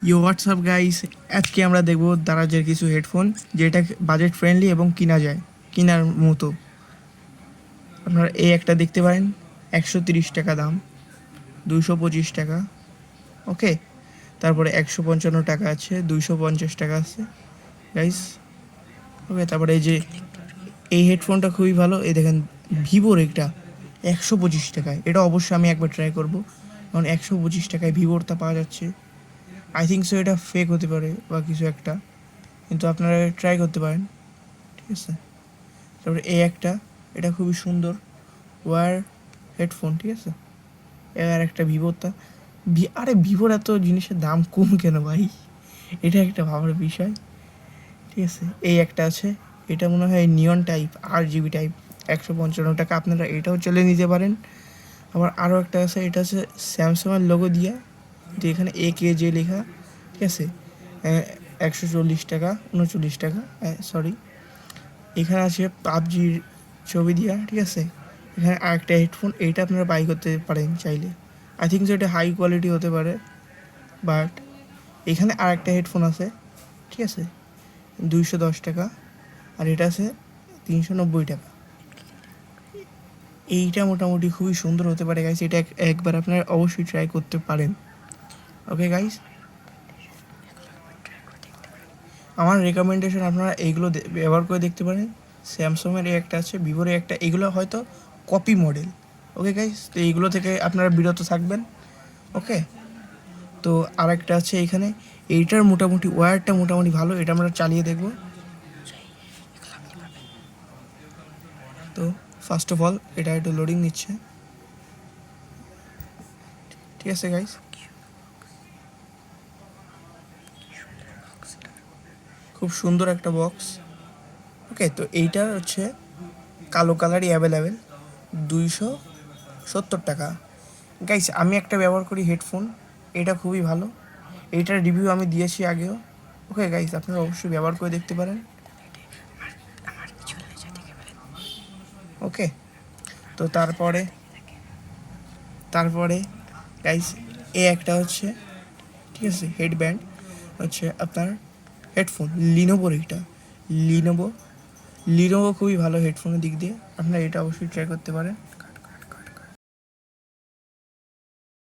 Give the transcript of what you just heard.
You WhatsApp guys, আজকে আমরা দেখব দারাজের কিছু হেডফোন যেটা বাজেট ফ্রেন্ডলি এবং কিনা যায়, কেনার মতো। আপনারা এই একটা দেখতে পারেন, 130 টাকা দাম, 225 টাকা। ওকে, তারপরে 155 টাকা আছে, 250 টাকা আছে গাইস। ওকে, তারপরে এই যে এই হেডফোনটা খুবই ভালো, এই দেখেন ভিভোর একটা 125 টাকায়। এটা অবশ্যই আমি একবার ট্রাই করব, কারণ 125 টাকায় ভিভোরটা পাওয়া যাচ্ছে। আই থিঙ্ক সো এটা ফেক হতে পারে বা কিছু একটা, কিন্তু আপনারা ট্রাই করতে পারেন, ঠিক আছে। তারপরে এই একটা, এটা খুবই সুন্দর ওয়্যার হেডফোন, ঠিক আছে। এর একটা ভিভোরটা, আরে ভিভোর এত জিনিসের দাম কম কেন ভাই, এটা একটা ভাবার বিষয়, ঠিক আছে। এই একটা আছে, এটা মনে হয় নিয়ন টাইপ, 8 জিবি টাইপ, 155 টাকা। আপনারা এটাও চলে নিতে পারেন। আবার আরও একটা আছে, এটা হচ্ছে স্যামসাংয়ের লোগো দিয়া, যে এখানে AKJ লেখা, ঠিক আছে। 140 টাকা, 39 টাকা, সরি। এখানে আছে পাবজির ছবি দিয়া, ঠিক আছে। এখানে আরেকটা হেডফোন, এইটা আপনারা বাই করতে পারেন চাইলে। আই থিঙ্ক যে এটা হাই কোয়ালিটি হতে পারে, বাট এখানে আরেকটা হেডফোন আছে, ঠিক আছে, 210 টাকা। আর এটা আছে 390 টাকা। এইটা মোটামুটি খুবই সুন্দর হতে পারে গাইস, এটা একবার আপনারা অবশ্যই ট্রাই করতে পারেন। ওকে গাইস, আমার রেকমেন্ডেশন আপনারা এইগুলো ব্যবহার করে দেখতে পারেন। স্যামসাংয়ের একটা আছে, ভিভোর একটা, এগুলো হয়তো কপি মডেল। ওকে গাইস, তো এইগুলো থেকে আপনারা বিরত থাকবেন। ওকে, তো আরেকটা আছে এখানে, এইটার মোটামুটি ওয়্যারটা মোটামুটি ভালো, এটা আমরা চালিয়ে দেখব। তো ফার্স্ট অফ অল এটা একটু লোডিং নিচ্ছে, ঠিক আছে গাইস। খুব সুন্দর একটা বক্স। ওকে, তো এইটা হচ্ছে কালো কালারই অ্যাভেলেবেল, 270 টাকা। গাইস, আমি একটা ব্যবহার করি হেডফোন, এটা খুবই ভালো, এইটার রিভিউ আমি দিয়েছি আগেও। ওকে গাইস, আপনারা অবশ্যই ব্যবহার করে দেখতে পারেন। ওকে, তো তারপরে তারপরে গাইস এ একটা হচ্ছে, ঠিক আছে, হেডব্যান্ড হচ্ছে আপনার হেডফোন, লিনোভোর এইটা, লিনোভো লিনোভো খুবই ভালো হেডফোনের দিক দিয়ে, আপনারা এটা অবশ্যই ট্রাই করতে পারেন।